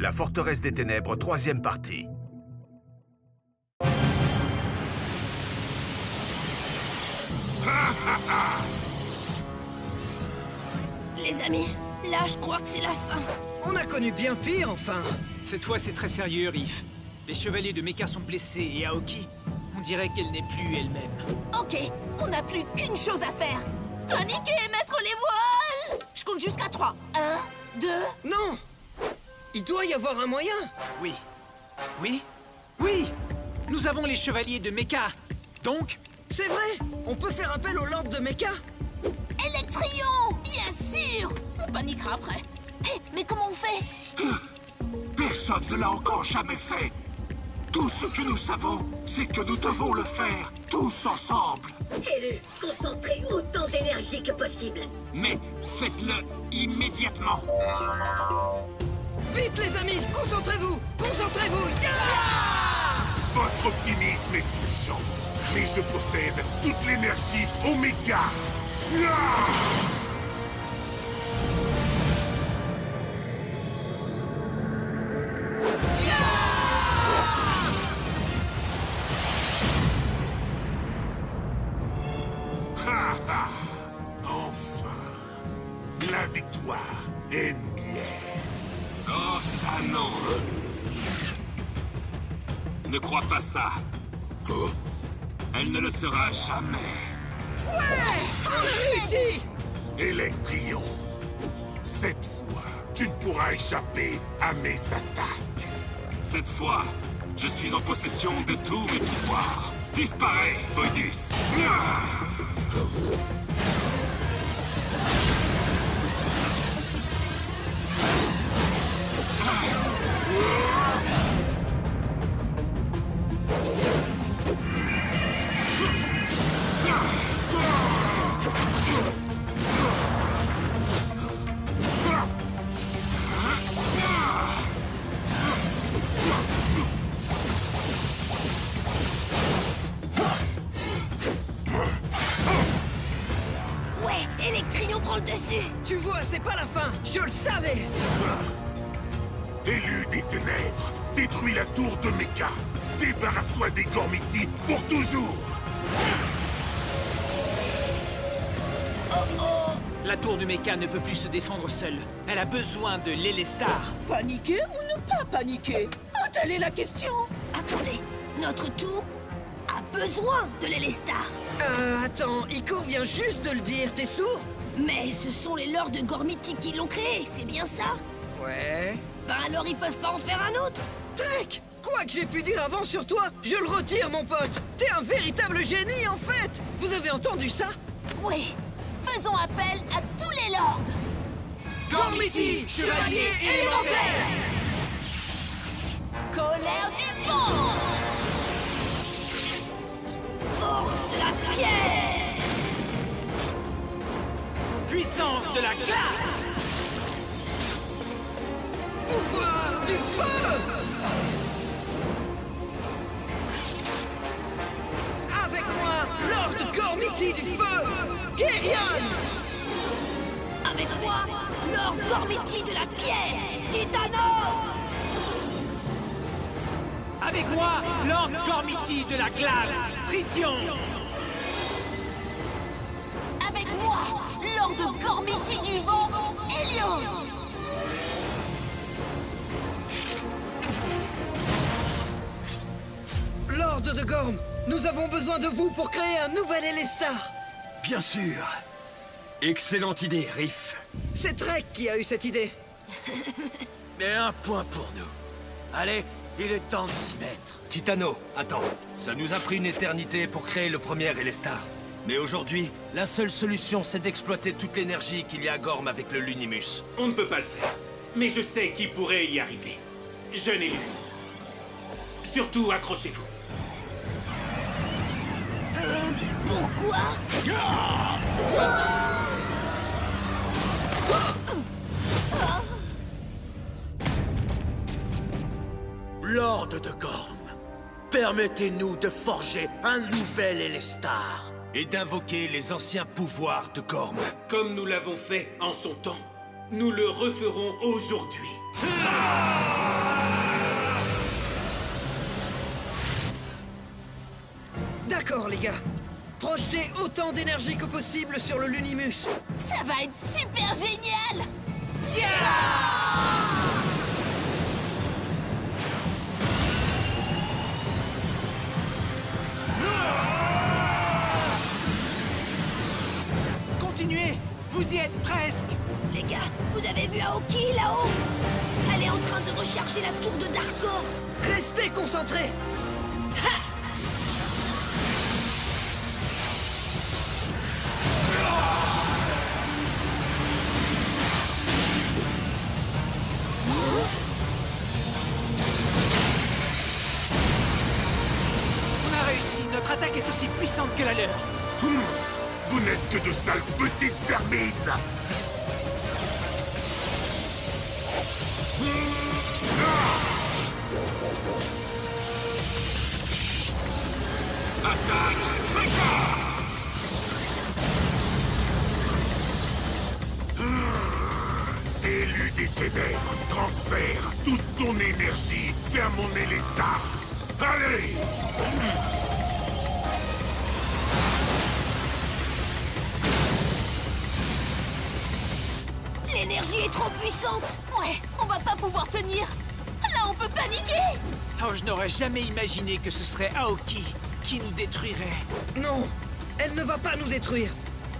La forteresse des ténèbres, 3e partie. Les amis, là je crois que c'est la fin. On a connu bien pire, enfin. Cette fois, c'est très sérieux, Riff. Les chevaliers de Mecha sont blessés et Aoki, on dirait qu'elle n'est plus elle-même. Ok, on n'a plus qu'une chose à faire. Paniquer et mettre les voiles. Je compte jusqu'à 3. 1, 2... Non! Il doit y avoir un moyen. Oui. Oui? Oui! Nous avons les chevaliers de Mecha. Donc, C'est vrai! On peut faire appel au Lord de Mecha. Electrion, bien sûr. On paniquera après. Hé, mais comment on fait? Personne ne l'a encore jamais fait. Tout ce que nous savons, c'est que nous devons le faire, tous ensemble. Élu, concentrez autant d'énergie que possible. Mais faites-le immédiatement. Vite, les amis! Concentrez-vous! Concentrez-vous! Votre optimisme est touchant, mais je possède toute l'énergie Oméga. Enfin, la victoire est mienne. Oh, ça non. Ne crois pas ça. Oh. Elle ne le sera jamais. Réussi! Electrion, cette fois, tu ne pourras échapper à mes attaques. Cette fois, je suis en possession de tous mes pouvoirs. Disparais, Voidus. Ouais, Electrion prend le dessus. Tu vois, c'est pas la fin. Je le savais. Élu des ténèbres, détruis la tour de Mecha. Débarrasse-toi des Gormiti pour toujours. la tour de Mecha ne peut plus se défendre seule. Elle a besoin de l'Elestar. Paniquer ou ne pas paniquer? Telle est la question. Attendez, notre tour a besoin de l'Elestar. Attends, Ico vient juste de le dire, t'es sourd? Mais ce sont les lords de Gormiti qui l'ont créé, c'est bien ça? Ouais... Ben alors ils peuvent pas en faire un autre? Trek! Quoi que j'ai pu dire avant sur toi, je le retire, mon pote! T'es un véritable génie, en fait! Vous avez entendu ça? Oui, faisons appel à tous les lords. Gormiti, chevalier élémentaire! Colère du vent! Force de la pierre! Puissance de la glace! Pouvoir du feu! Avec moi, Lord Gormiti du feu, Kerion! Avec moi, Lord Gormiti de la pierre, Titano! Avec moi, Lord Gormiti de la glace, Tritium! Avec moi, Lord Gormiti du vent, Helios! Lord de Gorm, nous avons besoin de vous pour créer un nouvel Elestar. Bien sûr. Excellente idée, Riff. C'est Trek qui a eu cette idée. Et un point pour nous. Allez, il est temps de s'y mettre. Titano, attends. Ça nous a pris une éternité pour créer le premier Elestar. Mais aujourd'hui, la seule solution, c'est d'exploiter toute l'énergie qu'il y a à Gorm avec le Lunimus. On ne peut pas le faire. Mais je sais qui pourrait y arriver. Jeune élu. Surtout, accrochez-vous. Pourquoi? Lord de Gorm, permettez-nous de forger un nouvel Elestar. Et d'invoquer les anciens pouvoirs de Gorm. Comme nous l'avons fait en son temps, nous le referons aujourd'hui. gars. Projetez autant d'énergie que possible sur le Lunimus. Ça va être super génial! Continuez! Vous y êtes presque! Les gars, vous avez vu Aoki là-haut? Elle est en train de recharger la tour de Darkor. Restez concentrés. On a réussi! Notre attaque est aussi puissante que la leur! Vous n'êtes que de sales petites vermines. Attaque Mecha! Élu des ténèbres, transfère toute ton énergie vers mon Élestar. Allez! L'énergie est trop puissante. Ouais, on va pas pouvoir tenir. Là, on peut paniquer. Oh, je n'aurais jamais imaginé que ce serait Aoki qui nous détruirait. Non, elle ne va pas nous détruire.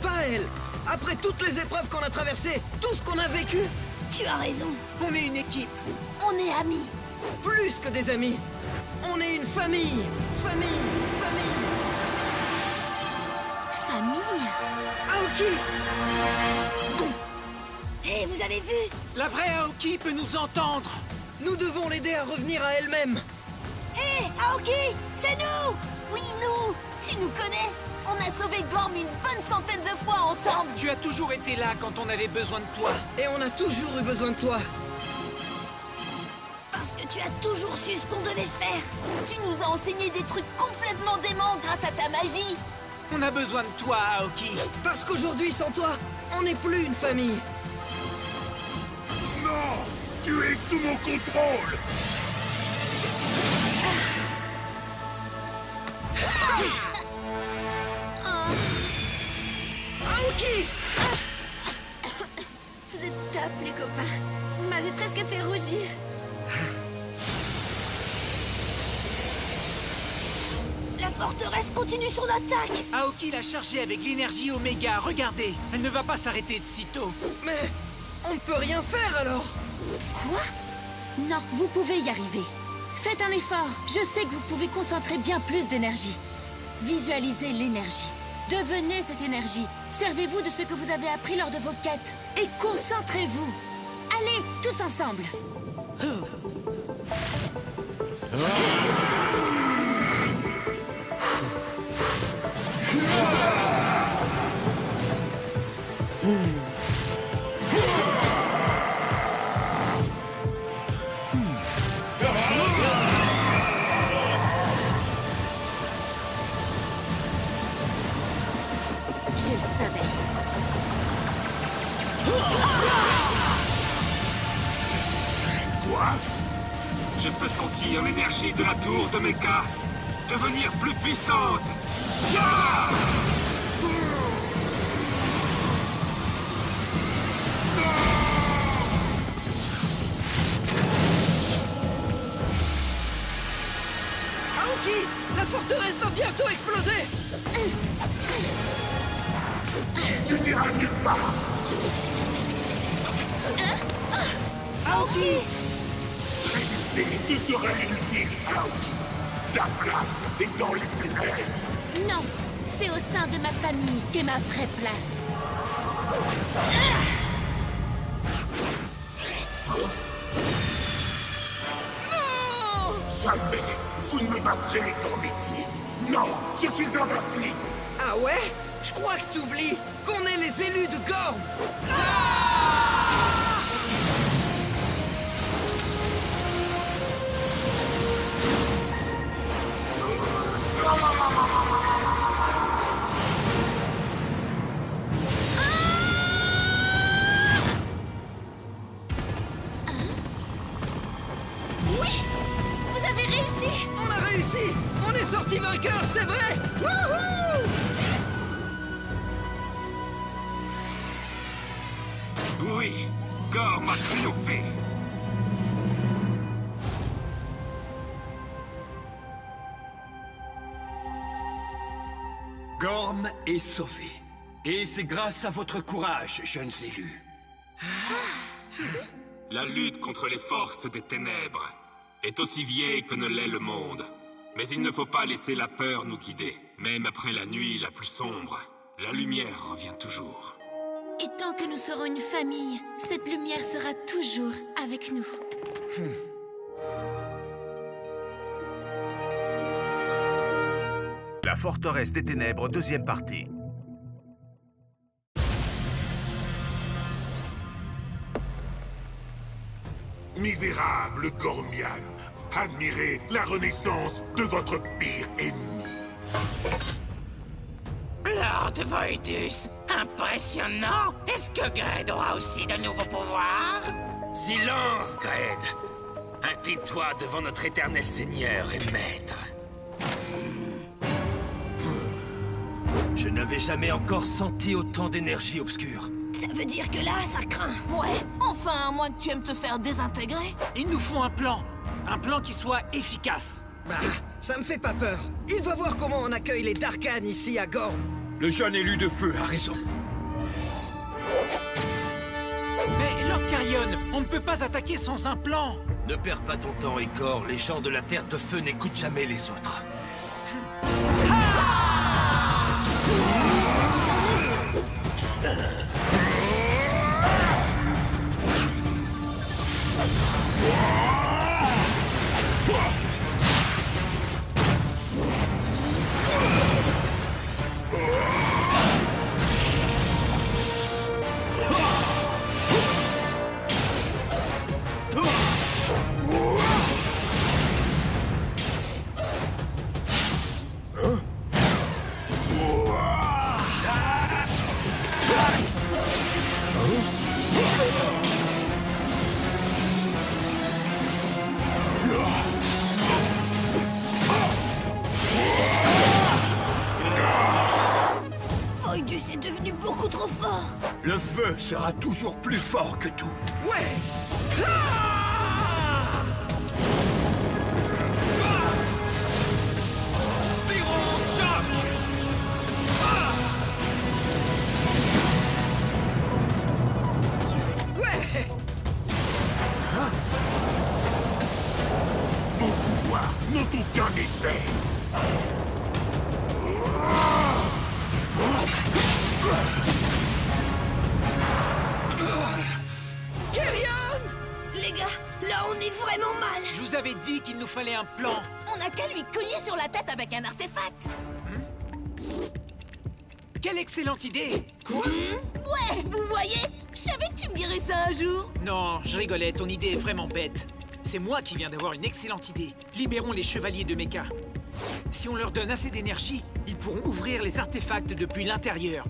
Pas elle. Après toutes les épreuves qu'on a traversées, tout ce qu'on a vécu, Tu as raison. On est une équipe. On est amis. plus que des amis. On est une famille. Famille. Famille? Aoki! Hé, vous avez vu? La vraie Aoki peut nous entendre. Nous devons l'aider à revenir à elle-même. Hé, Aoki! C'est nous! Oui, nous! Tu nous connais? On a sauvé Gorm une bonne centaine de fois ensemble. Tu as toujours été là quand on avait besoin de toi. Et on a toujours eu besoin de toi. Parce que tu as toujours su ce qu'on devait faire. Tu nous as enseigné des trucs complètement déments grâce à ta magie. On a besoin de toi, Aoki. Parce qu'aujourd'hui, sans toi, on n'est plus une famille. Non! Tu es sous mon contrôle! Aoki! Vous êtes top, les copains. Vous m'avez presque fait rougir. La forteresse continue son attaque. Aoki l'a chargée avec l'énergie Oméga. Regardez, elle ne va pas s'arrêter de sitôt. Mais on ne peut rien faire alors. Quoi? Non, vous pouvez y arriver. Faites un effort. Je sais que vous pouvez concentrer bien plus d'énergie. Visualisez l'énergie. Devenez cette énergie. Servez-vous de ce que vous avez appris lors de vos quêtes. Et concentrez-vous. Allez, tous ensemble. Je le savais. Quoi? Je peux sentir l'énergie de la tour de Mecha devenir plus puissante. Ya! Aoki! La forteresse va bientôt exploser! Tu n'iras nulle part. Aoki! Résister te sera inutile, Aoki. Ta place est dans les ténèbres. Non, c'est au sein de ma famille qu'est ma vraie place. Jamais vous ne me battrez, Gormiti. Non, je suis invincible. Ah ouais? Je crois que t'oublies qu'on est les élus de Gorm. Oui! Vous avez réussi! On a réussi! On est sorti vainqueur, c'est vrai! Wouhou! Oui, Gorm a triomphé. Gorm est sauvé. Et c'est grâce à votre courage, jeunes élus. La lutte contre les forces des ténèbres est aussi vieille que ne l'est le monde. Mais il ne faut pas laisser la peur nous guider. Même après la nuit la plus sombre, la lumière revient toujours. Et tant que nous serons une famille, cette lumière sera toujours avec nous. La forteresse des ténèbres, deuxième partie. Misérable Gormian, admirez la renaissance de votre pire ennemi. Lord Voidus, impressionnant! Est-ce que Gred aura aussi de nouveaux pouvoirs? Silence, Gred! Incline-toi devant notre éternel seigneur et maître. Je n'avais jamais encore senti autant d'énergie obscure. Ça veut dire que là, ça craint. Ouais, enfin, à moins que tu aimes te faire désintégrer. Il nous faut un plan. Un plan qui soit efficace. Bah, ça me fait pas peur. Il va voir comment on accueille les Darkhan ici à Gorm. Le jeune élu de feu a raison. Mais Lord Carrion, on ne peut pas attaquer sans un plan. Ne perds pas ton temps, Igor. Les gens de la Terre de Feu n'écoutent jamais les autres. Voidus est devenu beaucoup trop fort. Le feu sera toujours plus fort que tout. Ouais! Ouais! Vos pouvoirs n'ont aucun effet. Carrion! Les gars, là on est vraiment mal. Je vous avais dit qu'il nous fallait un plan. On n'a qu'à lui cogner sur la tête avec un artefact. Quelle excellente idée! Quoi? Ouais, vous voyez? Je savais que tu me dirais ça un jour. Non, je rigolais, ton idée est vraiment bête. C'est moi qui viens d'avoir une excellente idée. Libérons les chevaliers de Mecha. Si on leur donne assez d'énergie, ils pourront ouvrir les artefacts depuis l'intérieur.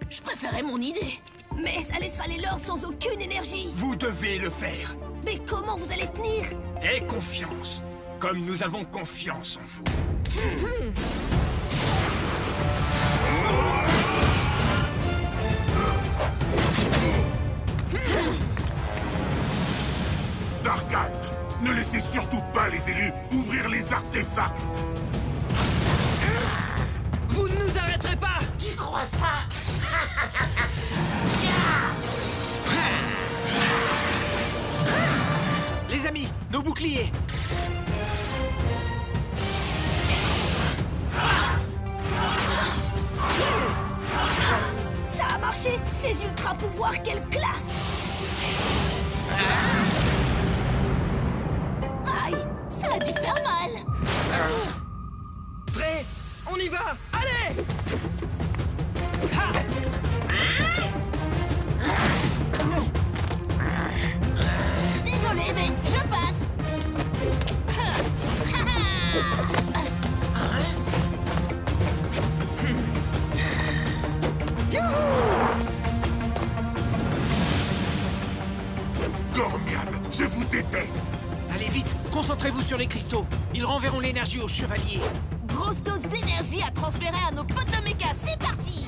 Je préférais mon idée. Mais ça laissera les lords sans aucune énergie. Vous devez le faire. Mais comment vous allez tenir? Aie confiance, comme nous avons confiance en vous. Darkhan, ne laissez surtout pas les élus ouvrir les artefacts. Vous ne nous arrêterez pas! Tu crois ça? Les amis, nos boucliers! Ça a marché! Ces ultra-pouvoirs, quelle classe! Aïe! Ça a dû faire mal! Prêt? On y va! Allez! Désolé, mais je passe! Gormian, je vous déteste. Allez vite, Concentrez-vous sur les cristaux. Ils renverront l'énergie aux chevaliers. Grosse dose d'énergie à transférer à nos potes de méca, c'est parti!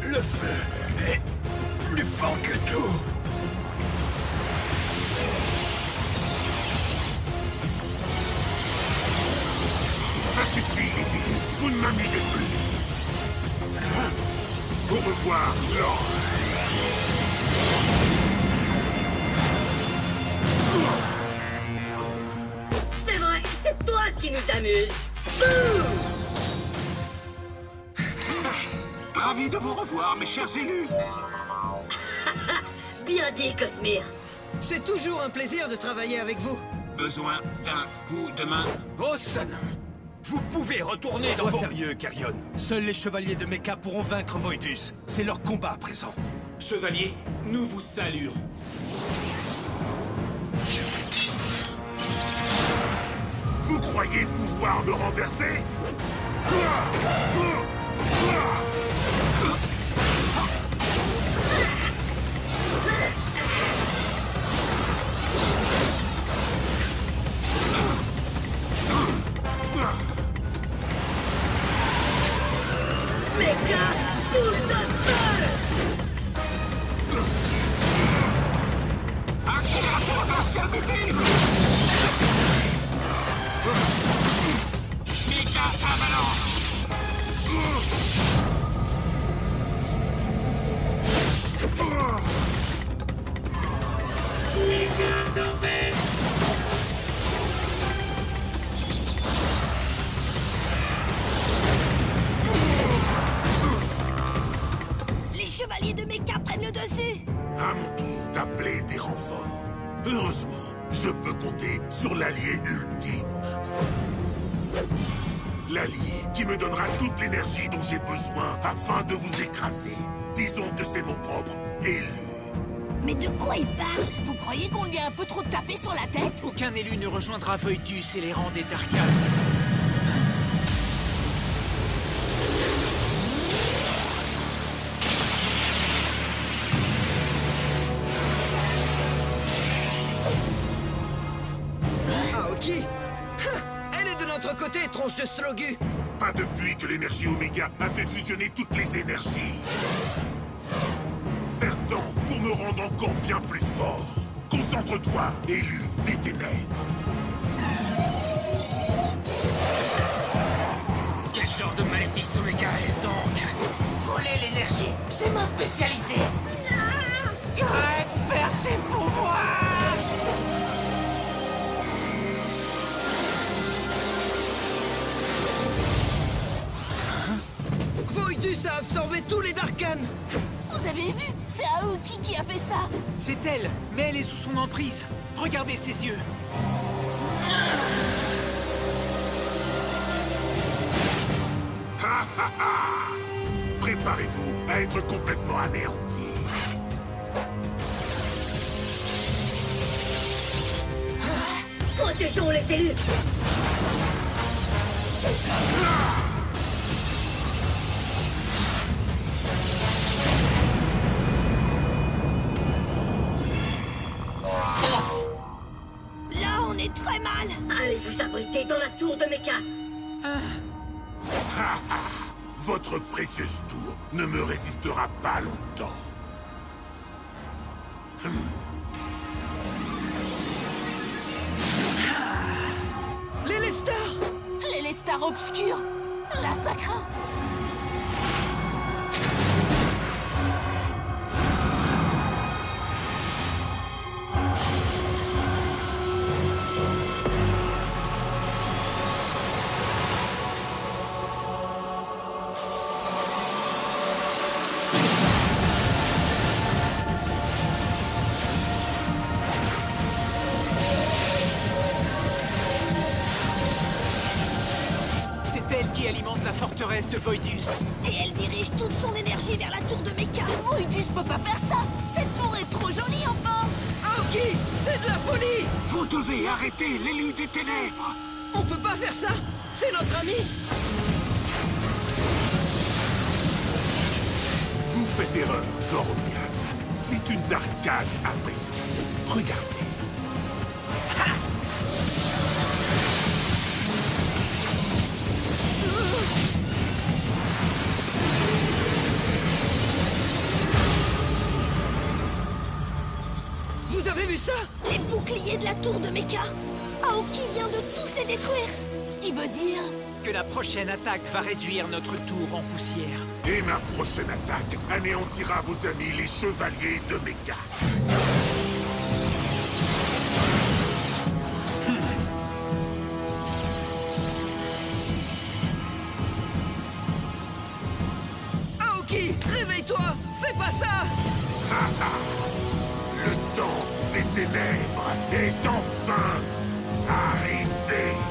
Le feu est plus fort que tout. Ça suffit, les élus. Vous ne m'amusez plus. Au revoir, Lord. C'est vrai, c'est toi qui nous amuse. Boum! Ravi de vous revoir, mes chers élus. Bien dit, Cosmere. C'est toujours un plaisir de travailler avec vous. Besoin d'un coup de main. Oh, ça non. Vous pouvez retourner dans Sois vos... sérieux, Carrion. Seuls les chevaliers de Mecha pourront vaincre Voidus. C'est leur combat à présent. Chevalier, nous vous saluons. Vous croyez pouvoir me renverser? Mecha, boule de feu! Accélérateur glacial multiple! Méga avalanche. Méga tempête. Les chevaliers de méca prennent le dessus! À mon tour d'appeler des renforts. Heureusement, je peux compter sur l'allié ultime. L'allié qui me donnera toute l'énergie dont j'ai besoin afin de vous écraser. Disons que c'est mon propre élu. Mais de quoi il parle? Vous croyez qu'on lui a un peu trop tapé sur la tête? Aucun élu ne rejoindra Voidus et les rangs des Darkhan. Aoki! Elle est de notre côté, tronche de Slogu! Pas depuis que l'énergie Oméga a fait fusionner toutes les énergies. Certain pour me rendre encore bien plus fort. Concentre-toi, élu des ténèbres. Quel genre de maléfice Oméga est-ce donc? Voler l'énergie, c'est ma spécialité. Greg perd ses pouvoirs. Voidus a absorbé tous les Darkhan! Vous avez vu? C'est Aoki qui a fait ça! C'est elle, mais elle est sous son emprise. Regardez ses yeux. Préparez-vous à être complètement anéanti. Protégeons les élus! Là, on est très mal! Allez vous abriter dans la tour de Mecha! Votre précieuse tour ne me résistera pas longtemps. Les Lestar! Les Lestar obscurs! Là, ça craint! C'est elle qui alimente la forteresse de Voidus. Et elle dirige toute son énergie vers la tour de Mecha! Voidus peut pas faire ça! Cette tour est trop jolie, enfin! Aoki! C'est de la folie! Vous devez arrêter l'élu des ténèbres! On peut pas faire ça! C'est notre ami! faites erreur, Goromian. C'est une Darkhan à présent. Regardez. Vous avez vu ça? Les boucliers de la tour de Mecha. Aoki vient de tous les détruire. Ce qui veut dire... que la prochaine attaque va réduire notre tour en poussière. Et ma prochaine attaque anéantira vos amis les chevaliers de Mecha. Aoki, réveille-toi! Fais pas ça! Le temps des ténèbres est enfin arrivé.